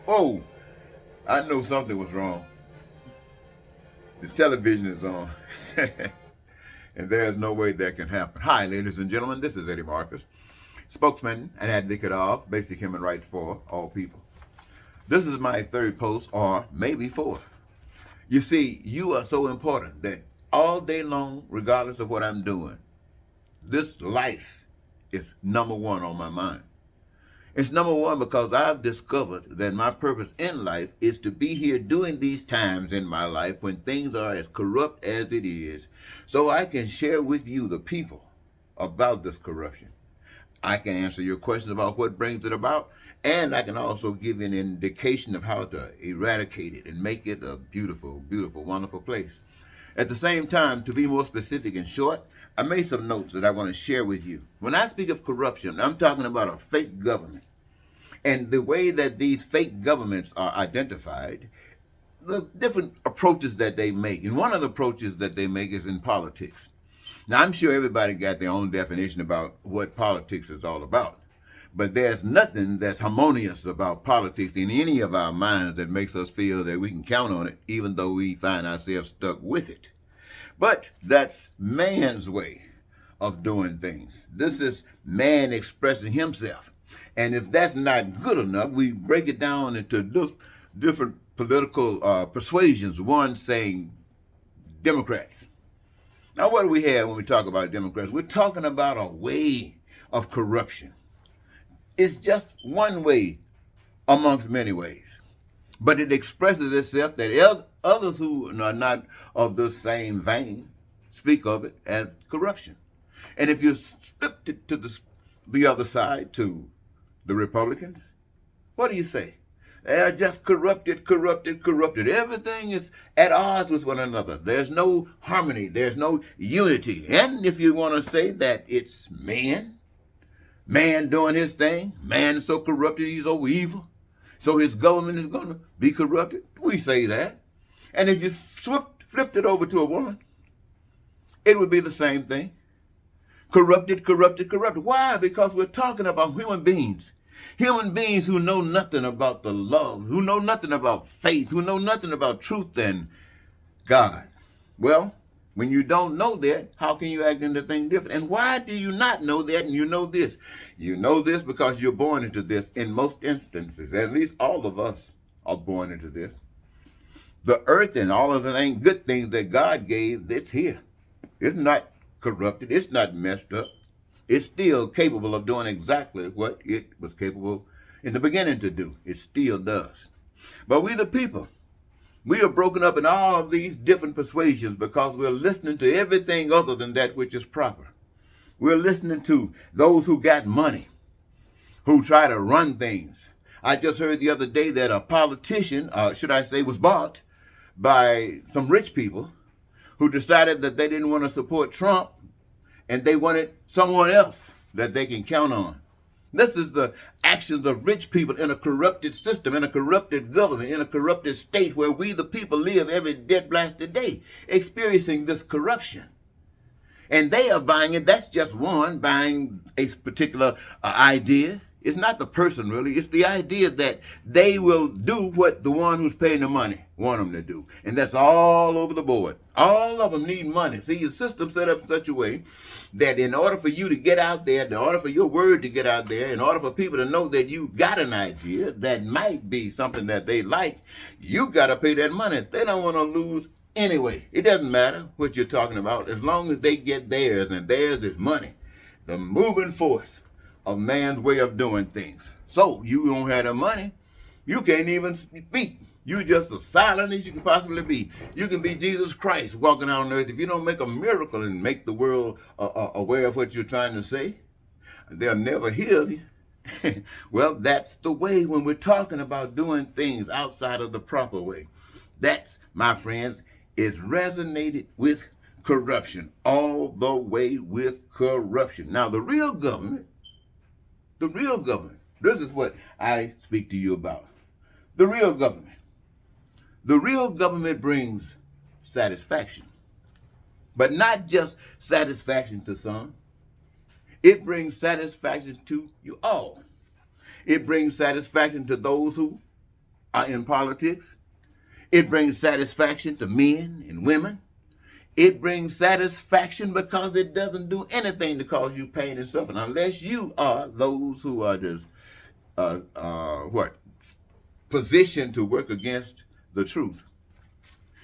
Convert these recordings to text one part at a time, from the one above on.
Oh, I know something was wrong. The television is on. And there's no way that can happen. Hi, ladies and gentlemen, this is Eddie Marcus, spokesman and advocate of basic human rights for all people. This is my third post, or maybe fourth. You see, you are so important that all day long, regardless of what I'm doing, this life is number one on my mind. It's number one because I've discovered that my purpose in life is to be here during these times in my life when things are as corrupt as it is, so I can share with you, the people, about this corruption. I can answer your questions about what brings it about, and I can also give you an indication of how to eradicate it and make it a beautiful, beautiful, wonderful place. At the same time, to be more specific and short, I made some notes that I want to share with you. When I speak of corruption, I'm talking about a fake government. And the way that these fake governments are identified, the different approaches that they make. And one of the approaches that they make is in politics. Now, I'm sure everybody got their own definition about what politics is all about. But there's nothing that's harmonious about politics in any of our minds that makes us feel that we can count on it, even though we find ourselves stuck with it. But that's man's way of doing things. This is man expressing himself. And if that's not good enough, we break it down into different political persuasions. One saying Democrats. Now, what do we have when we talk about Democrats? We're talking about a way of corruption. It's just one way amongst many ways. But it expresses itself that others who are not of the same vein speak of it as corruption. And if you flip it to the other side, to the Republicans, what do you say? They're just corrupted, corrupted, corrupted. Everything is at odds with one another. There's no harmony. There's no unity. And if you want to say that it's man doing his thing, man is so corrupted, he's so evil, so his government is going to be corrupted, we say that. And if you flipped it over to a woman, it would be the same thing. Corrupted, corrupted, corrupted. Why? Because we're talking about human beings. Human beings who know nothing about the love, who know nothing about faith, who know nothing about truth and God. Well, when you don't know that, how can you act anything different? And why do you not know that and you know this? You know this because you're born into this in most instances. At least all of us are born into this. The earth and all of the good things that God gave, it's here. It's not corrupted. It's not messed up. It's still capable of doing exactly what it was capable in the beginning to do. It still does. But we the people, we are broken up in all of these different persuasions because we're listening to everything other than that which is proper. We're listening to those who got money, who try to run things. I just heard the other day that a politician, should I say, was bought by some rich people who decided that they didn't want to support Trump and they wanted someone else that they can count on. This is the actions of rich people in a corrupted system, in a corrupted government, in a corrupted state where we the people live every dead blasted day, experiencing this corruption. And they are buying it. That's just one buying a particular idea. It's not the person, really. It's the idea that they will do what the one who's paying the money want them to do. And that's all over the board. All of them need money. See, your system set up in such a way that in order for you to get out there, in order for your word to get out there, in order for people to know that you got an idea that might be something that they like, you got to pay that money. They don't want to lose anyway. It doesn't matter what you're talking about as long as they get theirs, and theirs is money. The moving force of man's way of doing things. So you don't have the money, you can't even speak. You just as silent as you can possibly be. You can be Jesus Christ walking on earth. If you don't make a miracle and make the world aware of what you're trying to say, they'll never hear you. Well, that's the way when we're talking about doing things outside of the proper way. That's, my friends, is resonated with corruption, all the way with corruption. Now, the real government, this is what I speak to you about. The real government. The real government brings satisfaction, but not just satisfaction to some. It brings satisfaction to you all. It brings satisfaction to those who in politics. It brings satisfaction to men and women. It brings satisfaction because it doesn't do anything to cause you pain and suffering, unless you are those who are just positioned to work against the truth.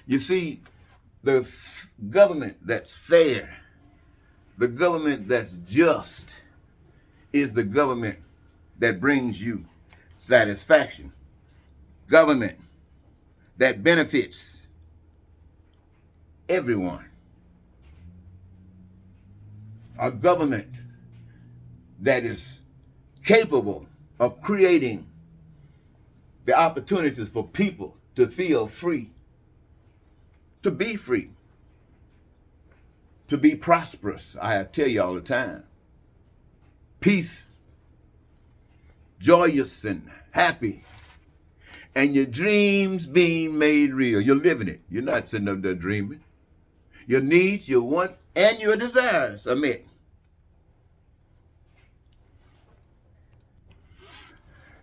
You see, the government that's fair, the government that's just, is the government that brings you satisfaction. Government that benefits everyone. A government that is capable of creating the opportunities for people to feel free, to be free, to be prosperous. I tell you all the time. Peace, joyous and happy, and your dreams being made real. You're living it. You're not sitting up there dreaming. Your needs, your wants, and your desires are met.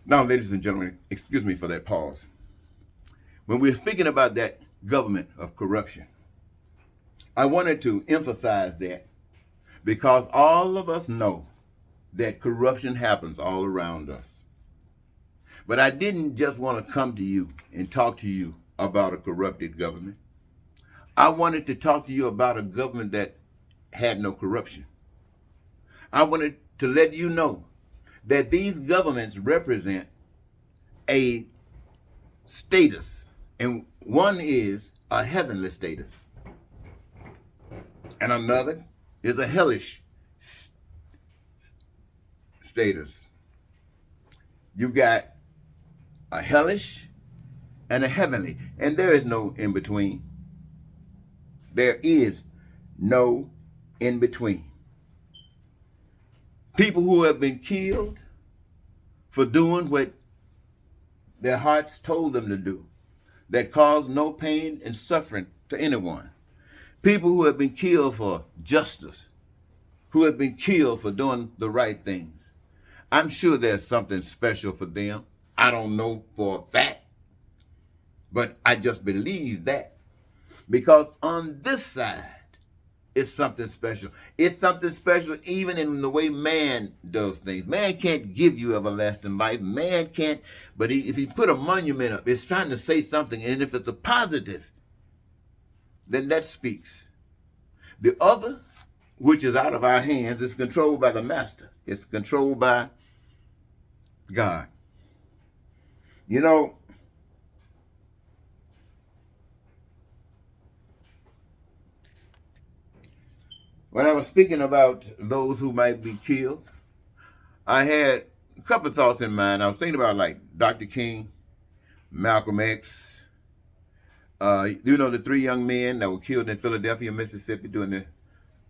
Now, ladies and gentlemen, excuse me for that pause. When we're speaking about that government of corruption, I wanted to emphasize that because all of us know that corruption happens all around us. But I didn't just want to come to you and talk to you about a corrupted government. I wanted to talk to you about a government that had no corruption. I wanted to let you know that these governments represent a status, and one is a heavenly status, and another is a hellish status. You got a hellish and a heavenly, and there is no in between. There is no in between. People who have been killed for doing what their hearts told them to do, that caused no pain and suffering to anyone. People who have been killed for justice, who have been killed for doing the right things. I'm sure there's something special for them. I don't know for a fact, but I just believe that. Because on this side, it's something special. It's something special even in the way man does things. Man can't give you everlasting life. Man can't, but if he put a monument up, it's trying to say something. And if it's a positive, then that speaks. The other, which is out of our hands, is controlled by the master. It's controlled by God. You know, when I was speaking about those who might be killed, I had a couple of thoughts in mind. I was thinking about like Dr. King, Malcolm X, the 3 young men that were killed in Philadelphia, Mississippi during the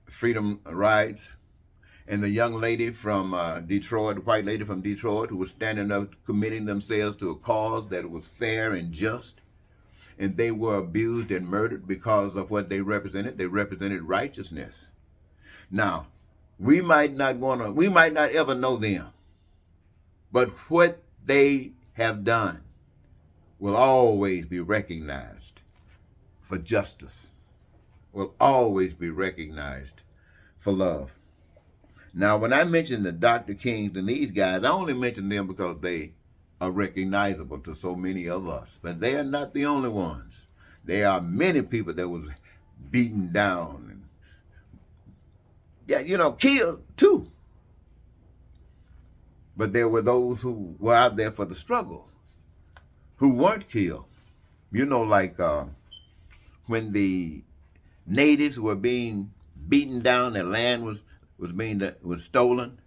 freedom rides, and the young lady from Detroit, the white lady from Detroit, who was standing up, committing themselves to a cause that was fair and just, and they were abused and murdered because of what they represented. They represented righteousness. Now, we might not ever know them, but what they have done will always be recognized for justice, will always be recognized for love. Now, when I mention the Dr. Kings and these guys, I only mention them because they are recognizable to so many of us, but they are not the only ones. There are many people that was beaten down and killed too. But there were those who were out there for the struggle, who weren't killed. Like when the natives were being beaten down, their land was stolen,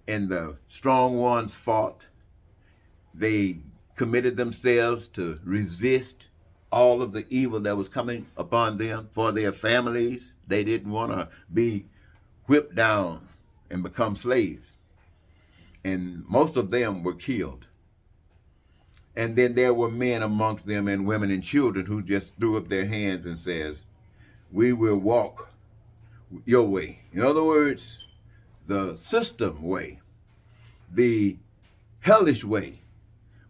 and the strong ones fought. They committed themselves to resist all of the evil that was coming upon them for their families. They didn't want to be whipped down and become slaves. And most of them were killed. And then there were men amongst them and women and children who just threw up their hands and says, "We will walk your way." In other words, the system way, the hellish way.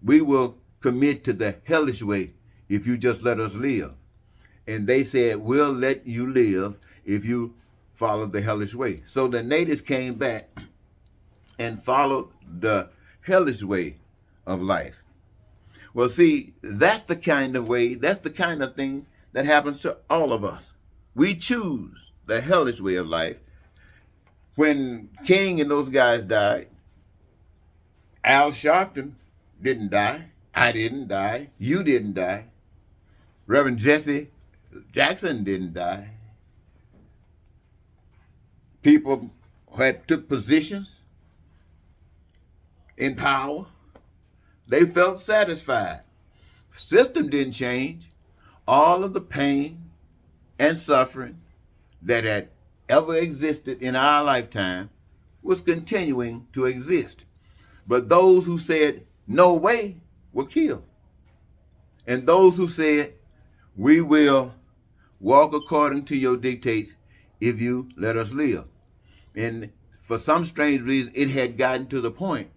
We will commit to the hellish way if you just let us live. And they said, we'll let you live if you follow the hellish way. So the natives came back and followed the hellish way of life. Well, see, that's the kind of way, that's the kind of thing that happens to all of us. We choose the hellish way of life. When King and those guys died, Al Sharpton didn't die. I didn't die. You didn't die. Reverend Jesse Jackson didn't die. People had took positions in power. They felt satisfied. System didn't change. All of the pain and suffering that had ever existed in our lifetime was continuing to exist. But those who said, no way, were killed. And those who said, we will walk according to your dictates if you let us live. And for some strange reason, it had gotten to the point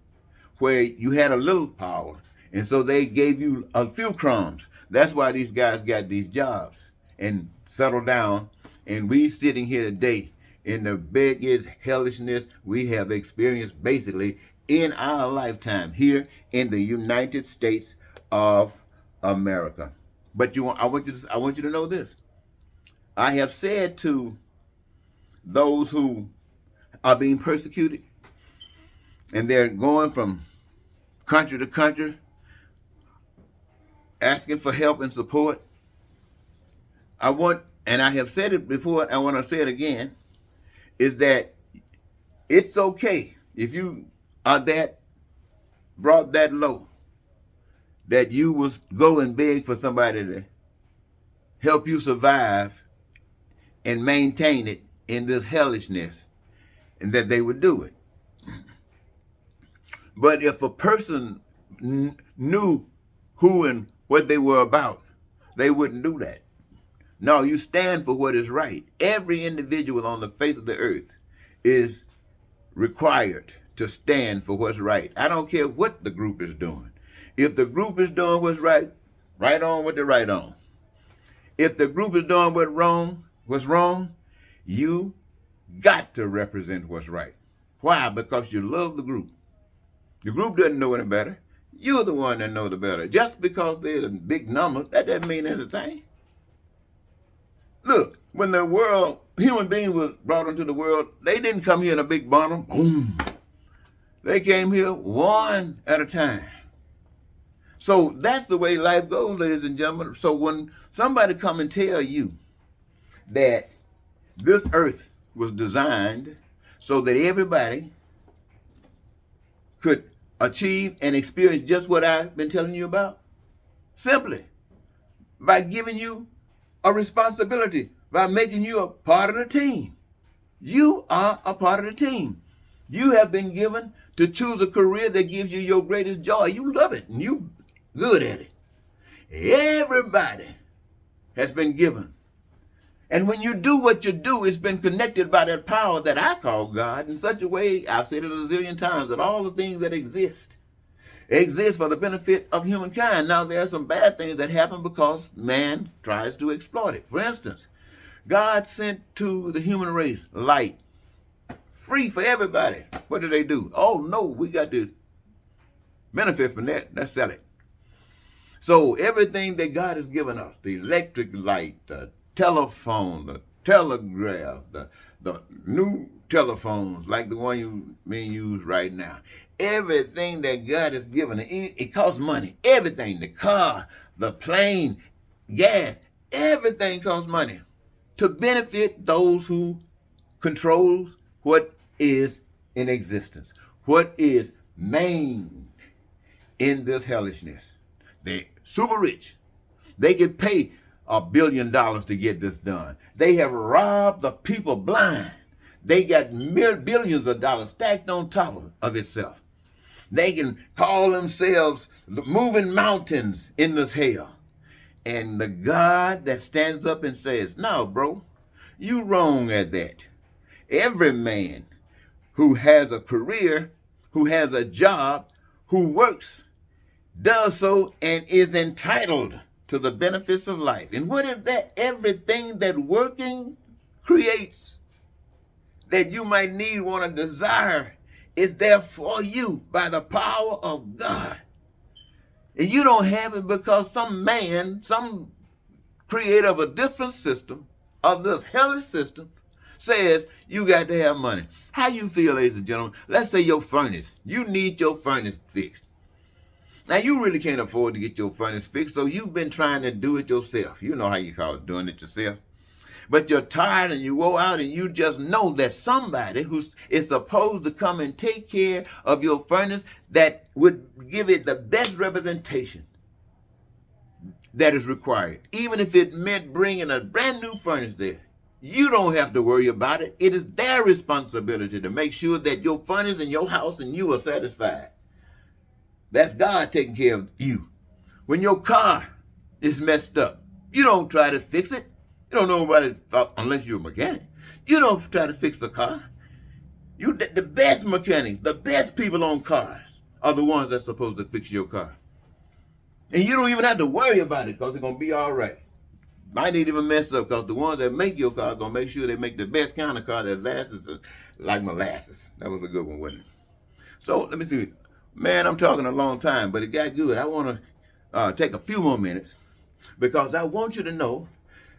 where you had a little power. And so they gave you a few crumbs. That's why these guys got these jobs and settled down. And we sitting here today in the biggest hellishness we have experienced basically in our lifetime here in the United States of America. But I want you to know this. I have said to those who are being persecuted and they're going from country to country asking for help and support, and I have said it before, I want to say it again, is that it's okay if you are brought that low, that you will go and beg for somebody to help you survive and maintain it in this hellishness, and that they would do it. But if a person knew who and what they were about, they wouldn't do that. No, you stand for what is right. Every individual on the face of the earth is required to stand for what's right. I don't care what the group is doing. If the group is doing what's right, right on with the right on. If the group is doing what's wrong, you got to represent what's right. Why? Because you love the group. The group doesn't know any better. You're the one that knows the better. Just because they're in big numbers, that doesn't mean anything. Look, when the human being was brought into the world, they didn't come here in a big bundle. Boom. They came here one at a time. So that's the way life goes, ladies and gentlemen. So when somebody come and tell you that this earth was designed so that everybody could achieve and experience just what I've been telling you about, simply by giving you a responsibility, by making you a part of the team. You are a part of the team. You have been given to choose a career that gives you your greatest joy. You love it and you good at it. Everybody has been given. And when you do what you do, it's been connected by that power that I call God in such a way, I've said it a zillion times, that all the things that exist for the benefit of humankind. Now, there are some bad things that happen because man tries to exploit it. For instance, God sent to the human race light, free for everybody. What do they do? Oh, no, we got to benefit from that. Let's sell it. So everything that God has given us, the electric light, the telephone, the telegraph, the new telephones like the one you being used right now, everything that God has given, it costs money. Everything, the car, the plane, gas, everything costs money to benefit those who controls what is in existence, what is main in this hellishness. They're super rich. They can pay $1 billion to get this done. They have robbed the people blind. They got billions of dollars stacked on top of itself. They can call themselves moving mountains in this hell. And the God that stands up and says, no, bro, you wrong at that. Every man who has a career, who has a job, who works, does so and is entitled to the benefits of life. And what if that everything that working creates that you might need, want to desire is there for you by the power of God? And you don't have it because some man, some creator of a different system, of this hellish system, says you got to have money. How you feel, ladies and gentlemen? Let's say your furnace, you need your furnace fixed. Now, you really can't afford to get your furnace fixed, so you've been trying to do it yourself. You know how you call it, doing it yourself. But you're tired and you go out and you just know that somebody who is supposed to come and take care of your furnace that would give it the best representation that is required. Even if it meant bringing a brand new furnace there, you don't have to worry about it. It is their responsibility to make sure that your furnace and your house and you are satisfied. That's God taking care of you. When your car is messed up, you don't try to fix it. You don't know nobody, unless you're a mechanic. You don't try to fix a car. The best mechanics, the best people on cars are the ones that's supposed to fix your car. And you don't even have to worry about it because it's going to be all right. Might not even mess up because the ones that make your car are going to make sure they make the best kind of car that lasts like molasses. That was a good one, wasn't it? So let me see. Man, I'm talking a long time, but it got good. I want to take a few more minutes because I want you to know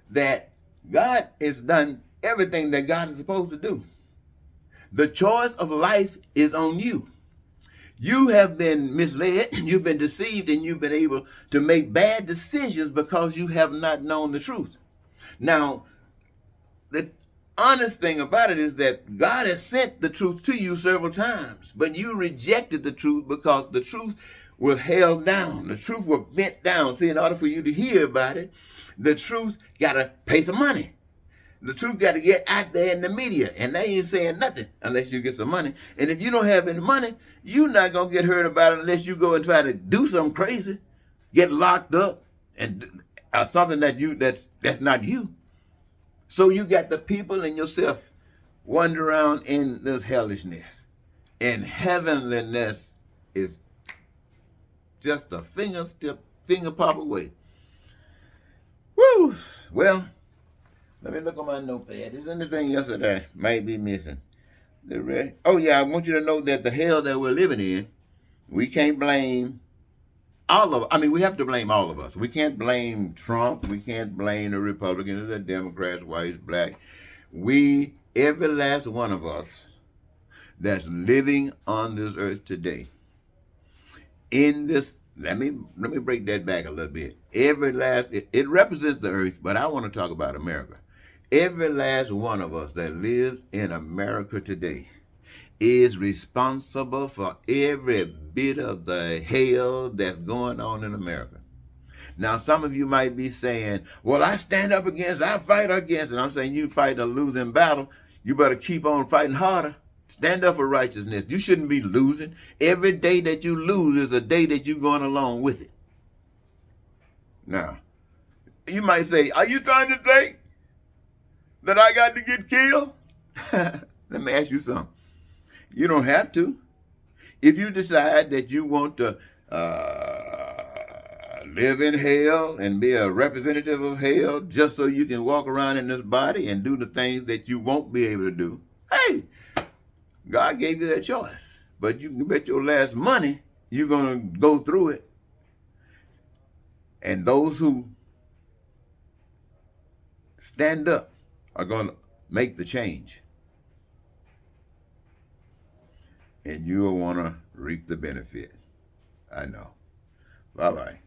that God has done everything that God is supposed to do. The choice of life is on you. You have been misled, you've been deceived, and you've been able to make bad decisions because you have not known the truth. Now, the honest thing about it is that God has sent the truth to you several times, but you rejected the truth because the truth was held down. The truth was bent down. See, in order for you to hear about it, the truth got to pay some money. The truth got to get out there in the media, and they ain't saying nothing unless you get some money. And if you don't have any money, you're not going to get heard about it unless you go and try to do something crazy, get locked up, and something that's not you. So you got the people and yourself wander around in this hellishness. And heavenliness is just a finger pop away. Woo! Well, let me look on my notepad. Is anything else that I might be missing? Oh yeah, I want you to know that the hell that we're living in, we can't blame we have to blame all of us. We can't blame Trump. We can't blame the Republicans, the Democrats, whites, black. Every last one of us that's living on this earth today, in this, let me break that back a little bit. It represents the earth, but I want to talk about America. Every last one of us that lives in America today is responsible for every bit of the hell that's going on in America. Now, some of you might be saying, well, I fight against, and I'm saying you fight a losing battle. You better keep on fighting harder. Stand up for righteousness. You shouldn't be losing. Every day that you lose is a day that you're going along with it. Now, you might say, are you trying to say that I got to get killed? Let me ask you something. You don't have to. If you decide that you want to live in hell and be a representative of hell just so you can walk around in this body and do the things that you won't be able to do, hey, God gave you that choice. But you can bet your last money you're going to go through it. And those who stand up are going to make the change. And you'll want to reap the benefit. I know. Bye-bye.